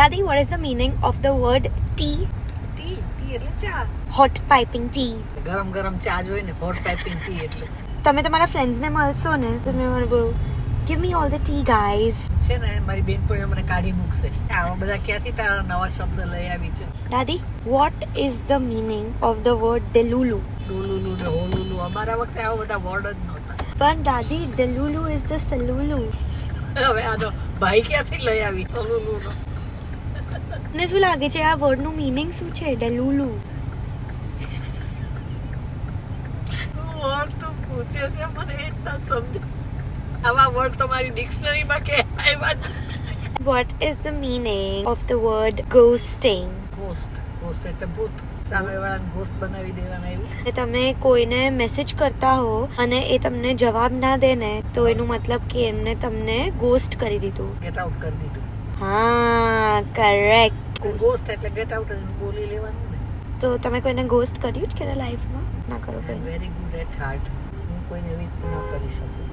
Dadi, what is the meaning of the word tea? T એટલે ચા. Hot piping tea. ગરમ ગરમ ચા જોઈ ને હોટ પાઇપિંગ ટી એટલે તમે તમારા ફ્રેન્ડ્સને મળશો ને તો તમે મને બોલો give me all the tea guys. છે ને મારી બેનપણીઓ મને કાઢી મૂકશે. આવા બધા ક્યાંથી તારા નવા શબ્દ લઈ આવી છે? Dadi, what is the meaning of the word delulu? ડોલુલુ ને હોલુલુ અમારા વખતે આવા બધા વર્ડ જ નહોતા. પણ દાદી delulu is the salulu. હવે આ તો ભાઈ ક્યાંથી લઈ આવી સલુલુ નો? મને શું લાગે છે આ વર્ડનું મીનિંગ શું છે delulu? શું વર્ડ તું પૂછે છે મને એ જ નથી સમજ. આવા વર્ડ તો મારી ડિક્શનરીમાં કે આવ્યા જ. What is the meaning of the word ghosting? Ghost એટલે ભૂત. સામેવાળાને ઘોસ્ટ બનાવી દેવાના એવું. એટલે તમે કોઈને મેસેજ કરતા હો અને એ તમને જવાબ ના દે ને તો એનું મતલબ કે એમને તમને ગોસ્ટ કરી દીધું. ગેટ આઉટ કરી દીધું. હા કરેક્ટ. ઘોસ્ટ એટલે ગેટ આઉટ જ બોલી લેવાનું ને. તો તમે કોઈને ગોસ્ટ કર્યું જ કે લાઈફમાં? ના કરો કોઈ. Very good at heart. હું કોઈને એવી રીતે ન કરી શકું.